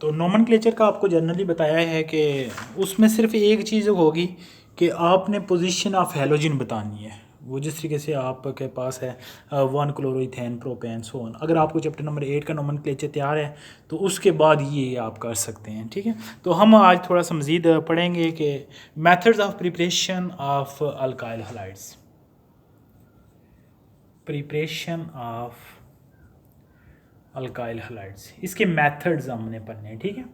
तो नोमेनक्लेचर का आपको जनरली बताया है कि उसमें सिर्फ एक चीज़ होगी कि आपने पोजीशन ऑफ हैलोजन बतानी है। वो जिस तरीके से आपके पास है 1 क्लोरोइथेन प्रोपेन सोन, अगर आपको चैप्टर नंबर 8 का नोमेनक्लेचर तैयार है तो उसके बाद ये आप कर सकते हैं। ठीक है, तो हम आज थोड़ा सा मज़ीद पढ़ेंगे कि methods of preparation of alkyl halides, preparation of alkyl halides, इसके मेथड्स हमने पढ़ने हैं। ठीक है,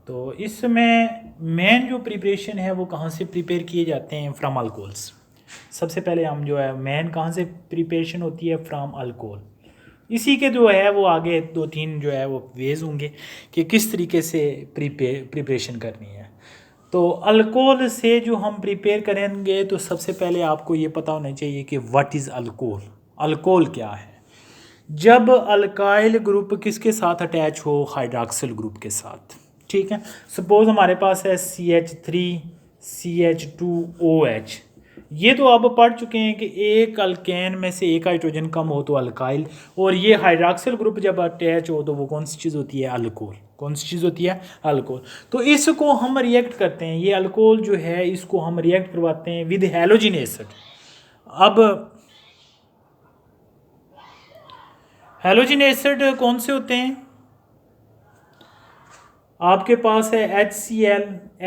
तो इसमें मेन जो प्रिपरेशन है वो कहाँ से प्रिपेयर किए जाते हैं? From alcohols. सबसे पहले हम जो है मेन कहाँ से प्रिपरेशन होती है? From alcohol. इसी के जो है वो आगे 2-3 जो है वो वेज होंगे कि किस तरीके से प्रिपरेशन करनी है। तो अल्कोहल से जो हम प्रिपेयर करेंगे तो सबसे पहले आपको ये पता होना चाहिए कि व्हाट इज़ अल्कोहल, अल्कोहल क्या है। जब अल्काइल ग्रुप किसके साथ अटैच हो? हाइड्रॉक्सिल ग्रुप के साथ। ठीक है, सपोज हमारे पास है CH3CH2OH। ये तो आप पढ़ चुके हैं कि एक अल्केन में से एक हाइड्रोजन कम हो तो अल्काइल, और ये हाइड्रॉक्सिल ग्रुप जब अटैच हो तो वो कौन सी चीज़ होती है? अल्कोहल। कौन सी चीज़ होती है? अल्कोहल। तो इसको हम रिएक्ट करते हैं, ये अल्कोहल जो है इसको हम रिएक्ट करवाते हैं विद हैलोजन एसिड। अब हैलोजन एसिड कौन से होते हैं? आपके पास है HCl,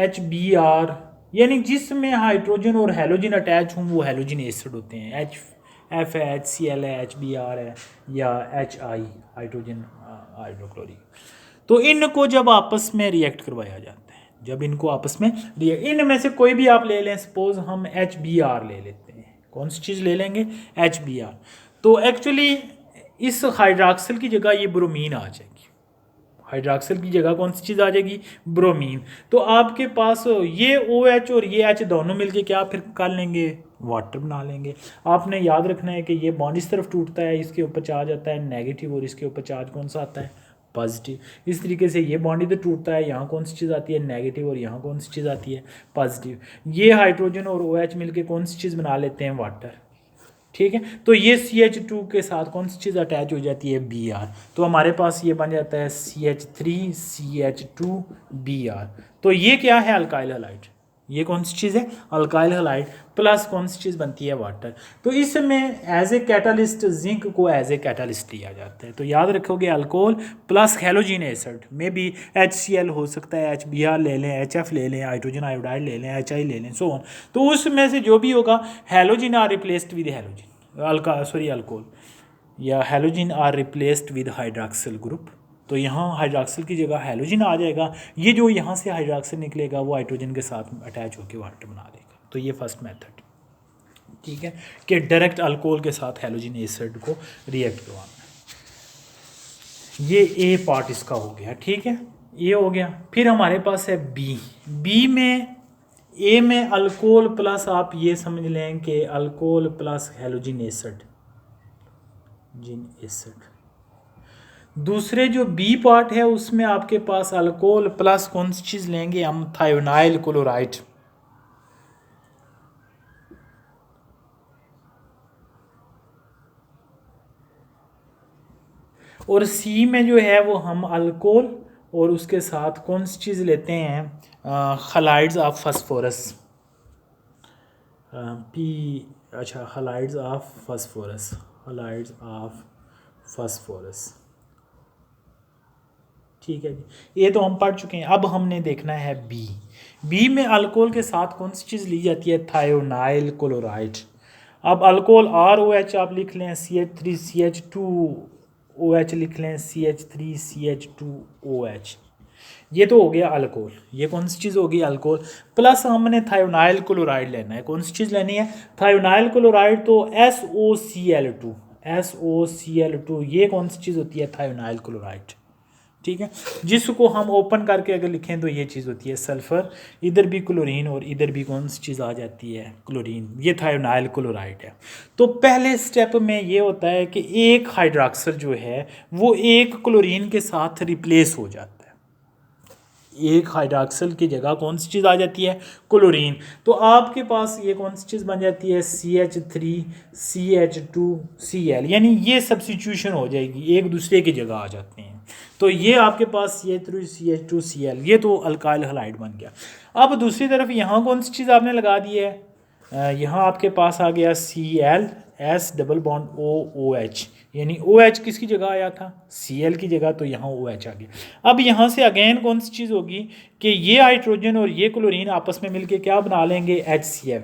HBr, यानी जिसमें हाइड्रोजन और हैलोजन अटैच हों वो हैलोजन एसिड होते हैं। HF है, HCl है, HBr है, या HI हाइड्रोजन हाइड्रोक्लोरिक। तो इनको जब आपस में रिएक्ट करवाया जाता है, जब इनको आपस में इनमें से कोई भी आप ले लें, सपोज हम HBr ले लेते हैं। कौन सी चीज़ ले लेंगे? HBr। तो एक्चुअली इस हाइड्रॉक्सिल की जगह ये ब्रोमीन आ जाएगी। हाइड्रॉक्सिल की जगह कौन सी चीज़ आ जाएगी? ब्रोमीन। तो आपके पास ये OH और ये H दोनों मिलके क्या फिर कर लेंगे? वाटर बना लेंगे। आपने याद रखना है कि ये बॉन्ड इस तरफ टूटता है, इसके ऊपर चार्ज आता है नेगेटिव, और इसके ऊपर चार्ज कौन सा आता है? पॉजिटिव। इस तरीके से ये बॉन्ड इधर टूटता है, यहाँ कौन सी चीज़ आती है? नेगेटिव, और यहाँ कौन सी चीज़ आती है? पॉजिटिव। ये हाइड्रोजन और OH मिलके कौन सी चीज़ बना लेते हैं? वाटर। ठीक है, तो ये CH2 के साथ कौन सी चीज़ अटैच हो जाती है? Br। तो हमारे पास ये बन जाता है CH3CH2Br। तो ये क्या है? Alkyl halide. ये कौन सी चीज़ है? Alkyl halide. प्लस कौन सी चीज़ बनती है? वाटर। तो इसमें एज ए कैटालिस्ट जिंक को एज ए कैटालिस्ट लिया जाता है। तो याद रखोगे अल्कोहल प्लस हैलोजन एसिड में भी HCl हो सकता है, HBr ले लें, HF ले लें, हाइड्रोजन आयोडाइड ले लें, HI ले लें, सो ऑन। तो उसमें से जो भी होगा halogen are replaced with halogen alcohol, या halogen are replaced with hydroxyl group. तो यहाँ हाइड्रॉक्सिल की जगह हैलोजन आ जाएगा। ये जो यहाँ से हाइड्रॉक्सिल निकलेगा वो हाइड्रोजन के साथ अटैच होकर वाटर बना देगा। तो ये फर्स्ट मेथड, ठीक है, कि डायरेक्ट अल्कोहल के साथ हैलोजन एसिड को रिएक्ट करवाना है। ये ए पार्ट इसका हो गया। ठीक है, ये हो गया। फिर हमारे पास है बी में, ए में अल्कोहल प्लस आप ये समझ लें कि अल्कोहल प्लस हैलोजन एसिड, जिन एसिड। दूसरे जो बी पार्ट है उसमें आपके पास अल्कोहल प्लस कौन सी चीज़ लेंगे हम? Thionyl chloride. और सी में जो है वो हम अल्कोहल और उसके साथ कौन सी चीज़ लेते हैं? Halides of phosphorus. पी, अच्छा, halides of phosphorus, halides of phosphorus. ठीक है जी, ये तो हम पढ़ चुके हैं। अब हमने देखना है बी में अल्कोहल के साथ कौन सी चीज़ ली जाती है? Thionyl chloride. अब अल्कोहल ROH आप लिख लें, CH3CH2OH लिख लें, CH3CH2OH। ये तो हो गया अल्कोहल। ये कौन सी चीज़ होगी? अल्कोहल। प्लस हमने थायोनाइल क्लोराइड लेना है। कौन सी चीज़ लेनी है? Thionyl chloride. तो SOCl2, ये कौन सी चीज़ होती है? Thionyl chloride. ठीक है, जिसको हम ओपन करके अगर लिखें तो ये चीज़ होती है सल्फ़र। इधर भी क्लोरीन और इधर भी कौन सी चीज़ आ जाती है? क्लोरीन। ये थायोनाइल क्लोराइड है। तो पहले स्टेप में ये होता है कि एक हाइड्रॉक्सिल जो है वो एक क्लोरीन के साथ रिप्लेस हो जाता है। एक हाइड्रॉक्सिल की जगह कौन सी चीज़ आ जाती है? क्लोरीन। तो आपके पास ये कौन सी चीज़ बन जाती है? CH3CH2Cl, यानी ये सब्स्टिट्यूशन हो जाएगी, एक दूसरे की जगह आ जाते हैं। तो ये आपके पास CH3CH2Cl, ये तो अल्काइल हलाइड बन गया। अब दूसरी तरफ यहाँ कौन सी चीज़ आपने लगा दी है, यहाँ आपके पास आ गया Cl डबल बॉन्ड OH, यानी OH किसकी जगह आया था, Cl की जगह, तो यहाँ OH आ गया। अब यहाँ से अगेन कौन सी चीज़ होगी कि ये हाइड्रोजन और ये क्लोरीन आपस में मिलके क्या बना लेंगे, HCl।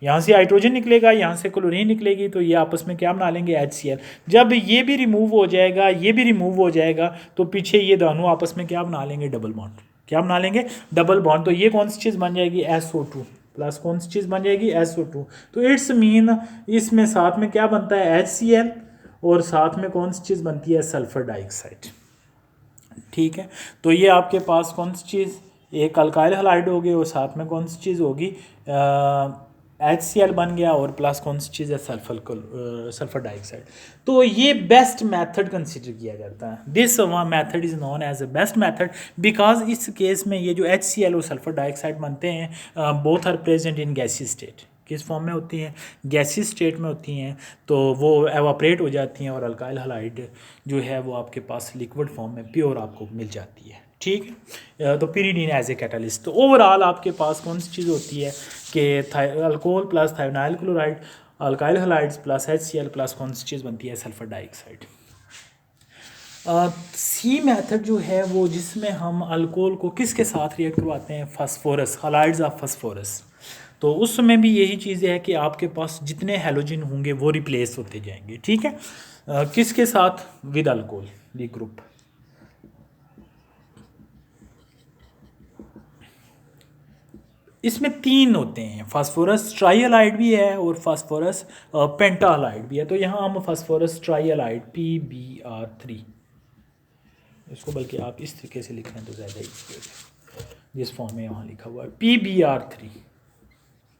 यहाँ से हाइड्रोजन निकलेगा, यहाँ से क्लोरीन निकलेगी, तो ये आपस में क्या बना लेंगे, HCl। जब ये भी रिमूव हो जाएगा, ये भी रिमूव हो जाएगा, तो पीछे ये दोनों आपस में क्या बना लेंगे, डबल बॉन्ड। क्या बना लेंगे, डबल बॉन्ड। तो ये कौन सी चीज़ बन जाएगी, SO2 प्लस कौन सी चीज़ बन जाएगी, SO2। तो इट्स मीन इसमें साथ में क्या बनता है, HCl, और साथ में कौन सी चीज़ बनती है, सल्फर डाइऑक्साइड। ठीक है, तो ये आपके पास कौन सी चीज़, एक अल्काइल हलाइड होगी और साथ में कौन सी चीज़ होगी, HCl बन गया, और प्लस कौन सी चीज़ है, सल्फर डाइऑक्साइड। तो ये बेस्ट मेथड कंसिडर किया जाता है। This method is known as a best method because इस केस में ये जो HCl और सल्फर डाइऑक्साइड बनते हैं, both are present in gaseous state. किस फॉर्म में होती हैं, गैसी स्टेट में होती हैं, तो वो एवापरेट हो जाती हैं, और अल्काइल हलाइड जो है वो आपके पास लिक्विड फॉर्म में प्योर आपको मिल जाती है। ठीक है, तो pyridine एज ए कैटलिस्ट। तो ओवरऑल आपके पास कौन सी चीज़ होती है कि alcohol plus thionyl chloride, alkyl halides plus HCl plus कौन सी चीज़ बनती है, सल्फर डाइऑक्साइड। सी मेथड जो है वो जिसमें हम अल्कोहल को किसके साथ रिएक्ट करवाते हैं, फास्फोरस, हलाइड्स ऑफ फास्फोरस। तो उस समय भी यही चीज़ है कि आपके पास जितने हेलोजन होंगे वो रिप्लेस होते जाएंगे। ठीक है, किसके साथ, विद अल्कोहल, डी ग्रुप। इसमें 3 होते हैं, फास्फोरस ट्राईहलाइड भी है और फास्फोरस पेंटाहलाइड भी है। तो यहाँ हम फास्फोरस ट्राईहलाइड PbR3, इसको बल्कि आप इस तरीके से लिख रहे हैं तो ज़्यादा ईजी हो, जिस फॉर्म में यहाँ लिखा हुआ है PbR3।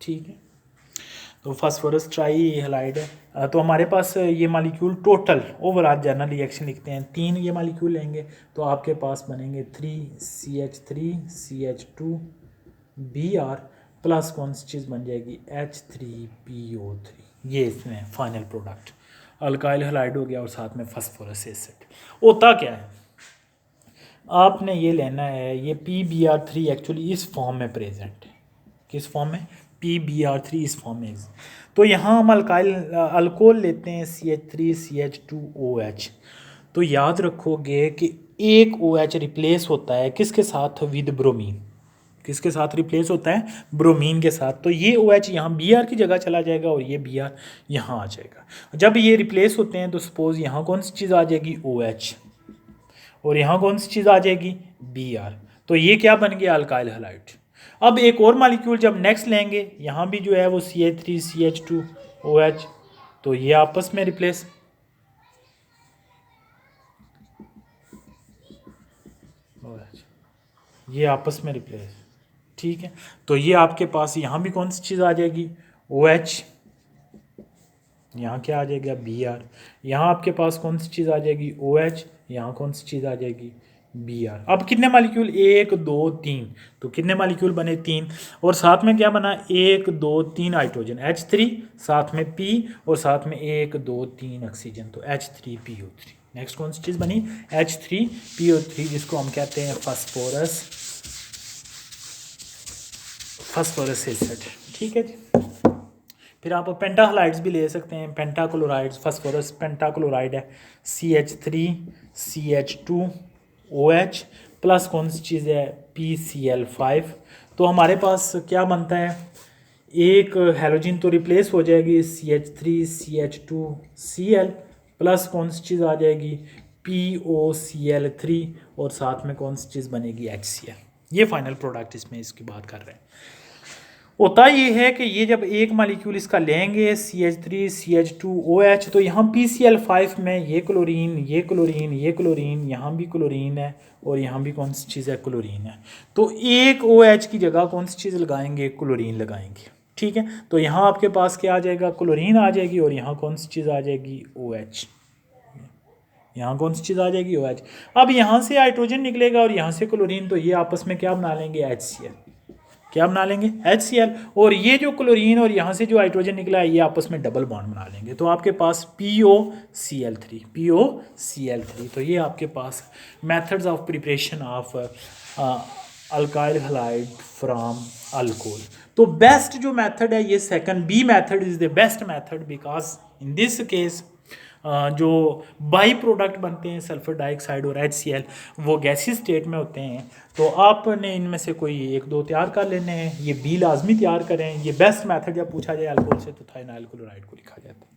ठीक है, तो फास्फोरस ट्राईहलाइड है। तो हमारे पास ये molecule total overall general reaction लिखते हैं, 3 ये मालिक्यूल लेंगे तो आपके पास बनेंगे 3CH3CH2Br प्लस कौन सी चीज़ बन जाएगी, H3PO3। ये इसमें फाइनल प्रोडक्ट अल्काइल हलाइड हो गया, और साथ में फास्फोरस एसिड। होता क्या है, आपने ये लेना है, ये PbR3 एक्चुअली इस फॉर्म में प्रेजेंट है। किस फॉर्म में, PbR3 इस फॉर्म में। तो यहाँ हम अल्कोहल लेते हैं CH3CH2OH। तो याद रखोगे कि एक OH रिप्लेस होता है किसके साथ, विद ब्रोमीन। किसके साथ रिप्लेस होता है, ब्रोमीन के साथ। तो ये OH यहाँ Br की जगह चला जाएगा और ये Br यहाँ आ जाएगा। जब ये रिप्लेस होते हैं तो सपोज यहाँ कौन सी चीज़ आ जाएगी, OH, और यहाँ कौन सी चीज़ आ जाएगी, Br। तो ये क्या बन गया, अल्काइल हलाइड। अब एक और मालिक्यूल जब नेक्स्ट लेंगे, यहाँ भी जो है वो CH3CH2OH, तो ये आपस में रिप्लेस, ये आपस में रिप्लेस। ठीक है, तो ये आपके पास यहाँ भी कौन सी चीज़ आ जाएगी, OH, यहाँ क्या आ जाएगा, Br। यहाँ आपके पास कौन सी चीज़ आ जाएगी, OH, यहाँ कौन सी चीज़ आ जाएगी, Br। अब कितने मालिक्यूल, 1 2 3, तो कितने मालिक्यूल बने, 3, और साथ में क्या बना, 1 2 3 हाइड्रोजन, H3, साथ में P, और साथ में 1 2 3 ऑक्सीजन, तो H3PO3। नेक्स्ट कौन सी चीज़ बनी, H3PO3, जिसको हम कहते हैं फास्फोरस एसिड। ठीक है जी, फिर आप पेंटाहलाइड्स भी ले सकते हैं, पेंटाक्लोराइड्स, फास्फोरस पेंटाक्लोराइड है CH3CH2OH प्लस कौन सी चीज़ है, PCl5। तो हमारे पास क्या बनता है, एक हेलोजन तो रिप्लेस हो जाएगी CH3CH2Cl प्लस कौन सी चीज़ आ जाएगी, POCl3, और साथ में कौन सी चीज़ बनेगी, HCl। ये फाइनल प्रोडक्ट इसमें इसकी बात कर रहे हैं। होता ये है कि ये जब एक मालिक्यूल इसका लेंगे CH3CH2OH, तो यहाँ PCl5 में ये क्लोरीन, ये क्लोरीन, ये क्लोरीन, यहाँ भी क्लोरीन है, और यहाँ भी कौन सी चीज़ है, क्लोरीन है। तो एक OH की जगह कौन सी चीज़ लगाएंगे, क्लोरीन लगाएंगे। ठीक है, तो यहाँ आपके पास क्या आ जाएगा, क्लोरीन आ जाएगी, और यहाँ कौन सी चीज़ आ जाएगी, OH। यहाँ कौन सी चीज़ आ जाएगी, OH। अब यहाँ से हाइड्रोजन निकलेगा और यहाँ से क्लोरीन, तो ये आपस में क्या बना लेंगे, HCl। क्या बना लेंगे HCl, और ये जो क्लोरीन और यहाँ से जो हाइड्रोजन निकला है ये आपस में डबल बॉन्ड बना लेंगे, तो आपके पास POCl3 तो ये आपके पास methods of preparation of alkyl halide from alcohol. तो बेस्ट जो मेथड है ये second B method is the best method, because in this case जो बाई प्रोडक्ट बनते हैं सल्फर डाइऑक्साइड और HCl वो गैसी स्टेट में होते हैं, तो आपने इनमें से कोई एक दो तैयार कर लेने हैं, ये बी लाजमी तैयार करें। ये बेस्ट मेथड जब पूछा जाए अल्कोहल से तो थाइनाइल क्लोराइड को लिखा जाता है।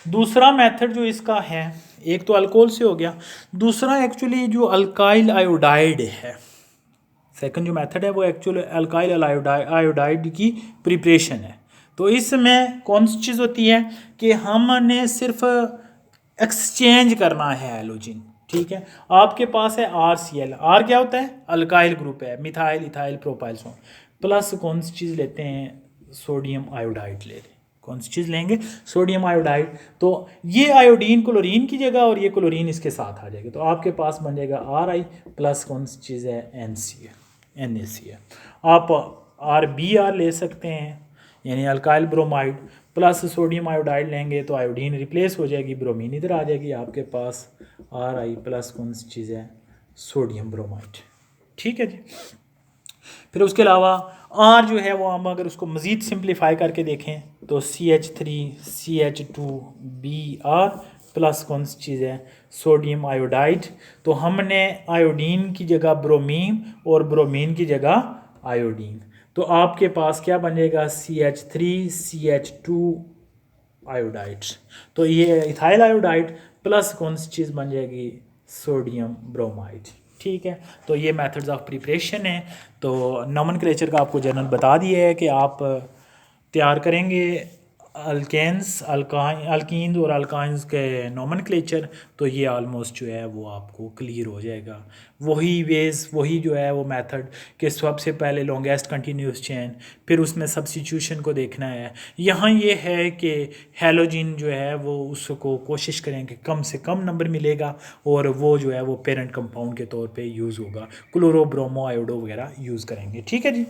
दूसरा मेथड जो इसका है, एक तो अल्कोहल से हो गया, दूसरा एक्चुअली जो अल्काइल आयोडाइड है, सेकंड जो मेथड है वो एक्चुअली अल्काइल आयोडाइड की प्रिपरेशन है। तो इसमें कौन सी चीज़ होती है कि हमने सिर्फ एक्सचेंज करना है हैलोजन, ठीक है। आपके पास है RCl, R क्या होता है अल्काइल ग्रुप है, मिथाइल इथाइल प्रोपाइल सो, प्लस कौन सी चीज़ लेते हैं सोडियम आयोडाइड ले लें, कौन सी चीज़ लेंगे सोडियम आयोडाइड। तो ये आयोडीन क्लोरीन की जगह और ये क्लोरीन इसके साथ आ जाएगा, तो आपके पास बन जाएगा RI प्लस कौन सी चीज़ है NaCl। आप RBr ले सकते हैं यानी alkyl bromide plus sodium iodide लेंगे तो आयोडीन रिप्लेस हो जाएगी, ब्रोमीन इधर आ जाएगी, आपके पास RI प्लस कौन सी चीज़ है सोडियम ब्रोमाइड, ठीक है जी। फिर उसके अलावा R जो है वो हम अगर उसको मज़ीद सिंप्लीफाई करके देखें तो CH3CH2Br प्लस कौन सी चीज़ है सोडियम आयोडाइड, तो हमने आयोडीन की जगह ब्रोमीन और ब्रोमीन की जगह आयोडीन, तो आपके पास क्या बनेगा CH3CH2 आयोडाइड, तो ये इथाइल आयोडाइड प्लस कौन सी चीज़ बन जाएगी सोडियम ब्रोमाइड, ठीक है। तो ये मेथड्स ऑफ प्रिपरेशन है। तो नोमेनक्लेचर का आपको जनरल बता दिया है कि आप तैयार करेंगे अल्केन्स अल्कीन्स और अल्काइंस के नोमेनक्लेचर, तो ये ऑलमोस्ट जो है वो आपको क्लियर हो जाएगा। वही वेज वही जो है वो मेथड कि सबसे पहले लॉन्गेस्ट कंटिन्यूस चेन, फिर उसमें सब्स्टिट्यूशन को देखना है। यहाँ ये है कि हैलोजन जो है वो उसको कोशिश करें कि कम से कम नंबर मिलेगा और वो जो है वो पेरेंट कंपाउंड के तौर पे यूज़ होगा, क्लोरो ब्रोमो आयोडो वगैरह यूज़ करेंगे, ठीक है जी।